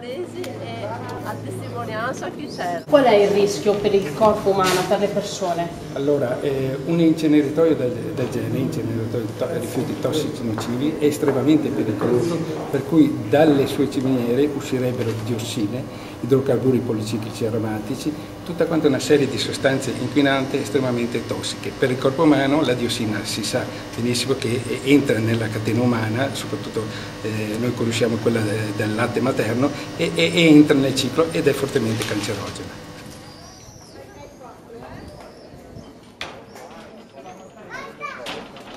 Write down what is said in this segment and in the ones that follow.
veronesi e a testimonianza chi c'era. Qual è il rischio per il corpo umano, per le persone? Allora, un inceneritorio del genere, inceneritore di rifiuti tossici nocivi, è estremamente pericoloso, per cui dalle sue ciminiere uscirebbero diossine, idrocarburi policiclici aromatici, tutta quanta una serie di sostanze inquinanti estremamente tossiche. Per il corpo umano la diossina si sa benissimo che entra nella catena umana, soprattutto noi conosciamo quella del latte materno, e entra nel ciclo ed è fortemente cancerogena.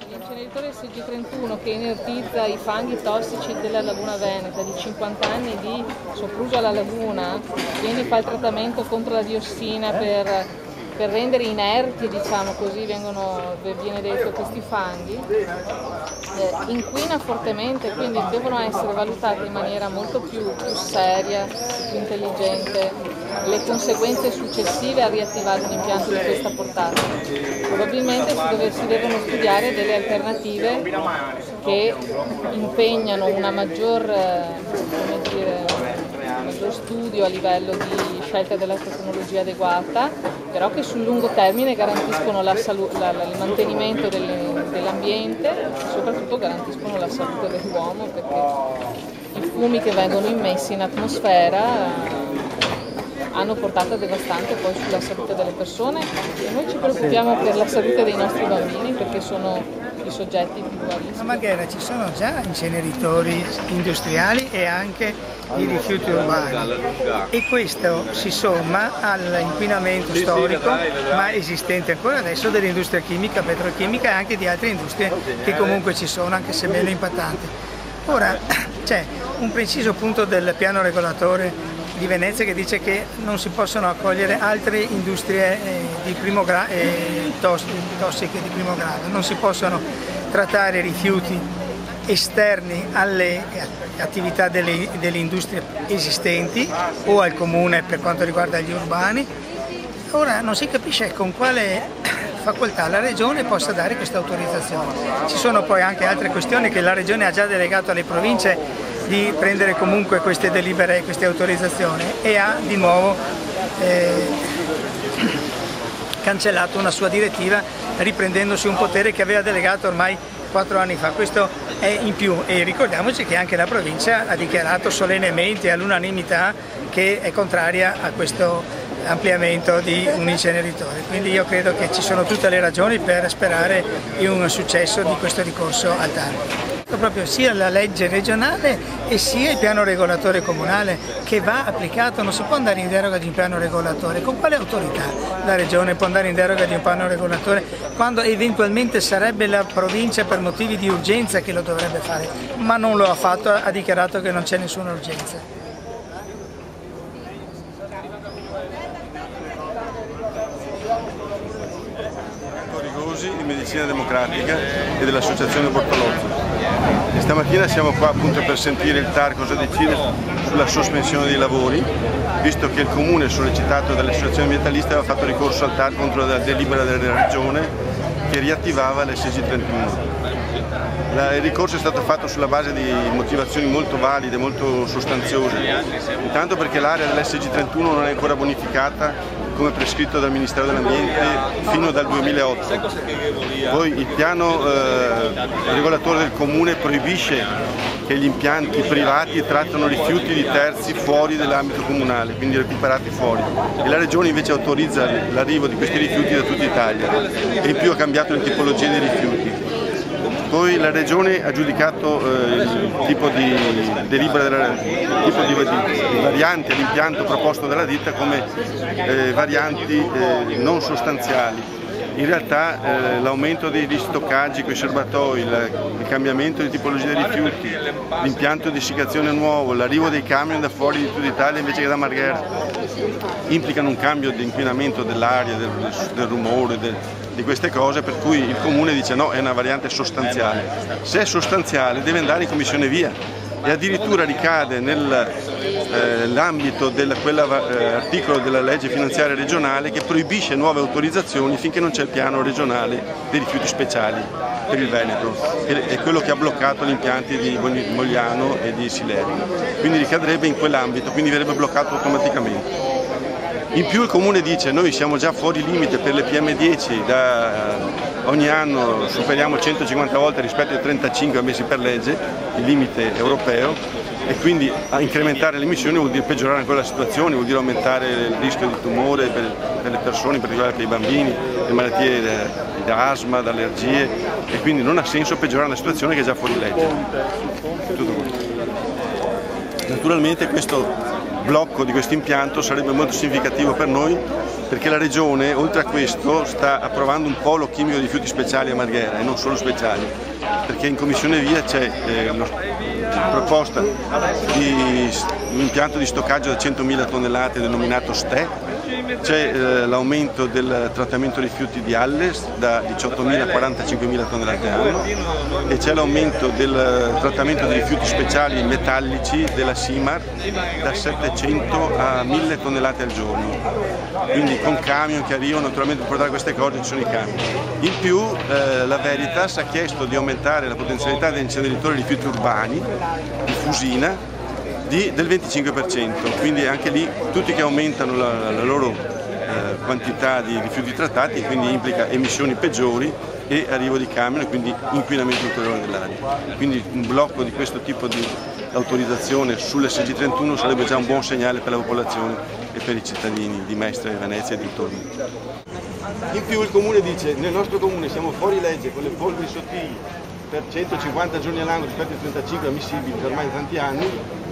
L'inceneritore SG31 che inertizza i fanghi tossici della laguna veneta di 50 anni di sopruso alla laguna, quindi fa il trattamento contro la diossina per rendere inerti, diciamo così, viene detto, questi fanghi, inquina fortemente, quindi devono essere valutate in maniera molto più seria, più intelligente le conseguenze successive a riattivare un impianto di questa portata. Probabilmente si devono studiare delle alternative che impegnano una maggior studio a livello di scelta della tecnologia adeguata, però che sul lungo termine garantiscono il mantenimento dell'ambiente e soprattutto garantiscono la salute dell'uomo, perché i fumi che vengono immessi in atmosfera hanno portata devastante poi sulla salute delle persone e noi ci preoccupiamo per la salute dei nostri bambini perché sono i soggetti più a rischio. A Marghera ci sono già inceneritori industriali e anche di rifiuti urbani e questo si somma all'inquinamento storico ma esistente ancora adesso dell'industria chimica, petrochimica e anche di altre industrie che comunque ci sono, anche se meno impattanti. Ora c'è un preciso punto del piano regolatore di Venezia che dice che non si possono accogliere altre industrie tossiche di primo grado, non si possono trattare rifiuti esterni alle attività delle industrie esistenti o al comune per quanto riguarda gli urbani. Ora non si capisce con quale facoltà la Regione possa dare questa autorizzazione. Ci sono poi anche altre questioni che la Regione ha già delegato alle province di prendere comunque queste delibere, queste autorizzazioni e ha di nuovo cancellato una sua direttiva riprendendosi un potere che aveva delegato ormai 4 anni fa. Questo è in più e ricordiamoci che anche la provincia ha dichiarato solennemente all'unanimità che è contraria a questo ampliamento di un inceneritore, quindi io credo che ci sono tutte le ragioni per sperare in un successo di questo ricorso al TAR. Proprio sia la legge regionale e sia il piano regolatore comunale che va applicato, non si può andare in deroga di un piano regolatore. Con quale autorità la Regione può andare in deroga di un piano regolatore quando eventualmente sarebbe la provincia per motivi di urgenza che lo dovrebbe fare, ma non lo ha fatto, ha dichiarato che non c'è nessuna urgenza. Di Medicina Democratica e dell'Associazione Bortolozzo. E stamattina siamo qua appunto per sentire il TAR cosa decide sulla sospensione dei lavori, visto che il Comune, sollecitato dalle associazioni ambientaliste, aveva fatto ricorso al TAR contro la delibera della Regione che riattivava l'SG31. Il ricorso è stato fatto sulla base di motivazioni molto valide, molto sostanziose. Intanto perché l'area dell'SG31 non è ancora bonificata come prescritto dal Ministero dell'Ambiente fino dal 2008. Poi il piano regolatore del Comune proibisce che gli impianti privati trattano rifiuti di terzi fuori dell'ambito comunale, quindi recuperati fuori. E la Regione invece autorizza l'arrivo di questi rifiuti da tutta Italia e in più ha cambiato le tipologie dei rifiuti. Poi la Regione ha giudicato il tipo di delibera, di varianti all'impianto proposto dalla ditta come varianti non sostanziali. In realtà l'aumento degli stoccaggi con i serbatoi, il cambiamento di tipologia dei rifiuti, l'impianto di essiccazione nuovo, l'arrivo dei camion da fuori di tutta Italia invece che da Marghera implicano un cambio di inquinamento dell'aria, del rumore, di queste cose, per cui il Comune dice no, è una variante sostanziale. Se è sostanziale deve andare in commissione via e addirittura ricade nell'ambito di quell'articolo della legge finanziaria regionale che proibisce nuove autorizzazioni finché non c'è il piano regionale dei rifiuti speciali. per il Veneto, è quello che ha bloccato gli impianti di Mogliano e di Sileri, quindi ricadrebbe in quell'ambito, quindi verrebbe bloccato automaticamente. In più il Comune dice noi siamo già fuori limite per le PM10, ogni anno superiamo 150 volte rispetto ai 35 ammessi per legge, il limite europeo, e quindi a incrementare le emissioni vuol dire peggiorare ancora la situazione, vuol dire aumentare il rischio di tumore per le persone, in particolare per i bambini, le malattie da asma, da allergie, e quindi non ha senso peggiorare la situazione che è già fuori legge. Tutto questo. Naturalmente questo blocco di questo impianto sarebbe molto significativo per noi, perché la Regione, oltre a questo, sta approvando un polo chimico di rifiuti speciali a Marghera, e non solo speciali, perché in Commissione Via c'è la proposta di un impianto di stoccaggio da 100.000 tonnellate denominato STE, c'è l'aumento del trattamento dei rifiuti di Alles da 18.000 a 45.000 tonnellate anno, e c'è l'aumento del trattamento dei rifiuti speciali metallici della Simar da 700 a 1.000 tonnellate al giorno, quindi con camion che arrivano. Naturalmente per portare queste cose ci sono i camion. In più la Veritas ha chiesto di aumentare la potenzialità degli inceneritori di rifiuti urbani di Fusina del 25%, quindi anche lì tutti che aumentano la loro quantità di rifiuti trattati, quindi implica emissioni peggiori e arrivo di camion e quindi inquinamento ulteriore dell'aria. Quindi un blocco di questo tipo di autorizzazione sull'SG31 sarebbe già un buon segnale per la popolazione e per i cittadini di Mestre, Venezia e dintorni. In più il Comune dice: nel nostro Comune siamo fuori legge con le polveri sottili per 150 giorni all'anno rispetto ai 35 ammissibili per ormai tanti anni,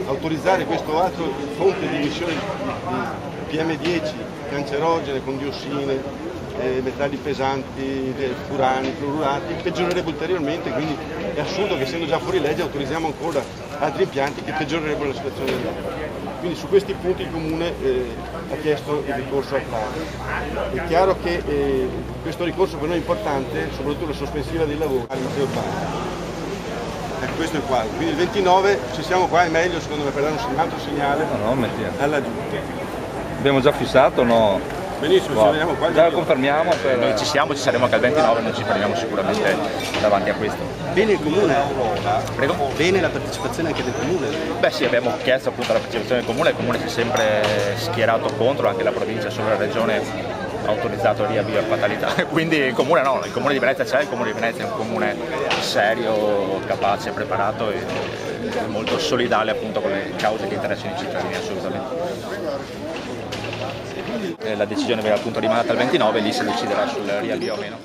autorizzare questo altro fonte di emissioni di PM10 cancerogene con diossine, metalli pesanti, furani, fluorurati, peggiorerebbe ulteriormente, quindi è assurdo che essendo già fuori legge autorizziamo ancora altri impianti che peggiorerebbero la situazione dell'aria. Quindi su questi punti il Comune ha chiesto il ricorso al TAR. È chiaro che questo ricorso per noi è importante, soprattutto la sospensiva dei lavori all'inizio urbano. Questo è il quadro. Quindi il 29 ci siamo qua, è meglio secondo me per dare un altro segnale alla Giunta. Abbiamo già fissato o no? Benissimo, ci vediamo qua. Già lo confermiamo? Noi ci siamo, ci saremo anche al 29, non ci fermiamo sicuramente davanti a questo. Bene il Comune? Prego? Bene la partecipazione anche del Comune? Beh sì, abbiamo chiesto appunto la partecipazione del Comune, il Comune si è sempre schierato contro, anche la provincia, solo la Regione ha autorizzato il riavvio a fatalità, quindi il Comune no, il Comune di Venezia c'è, il Comune di Venezia è un comune serio, capace, preparato e molto solidale appunto con le cause che interessano i cittadini, assolutamente. La decisione verrà appunto rimandata al 29 e lì si deciderà sul riavvio o meno.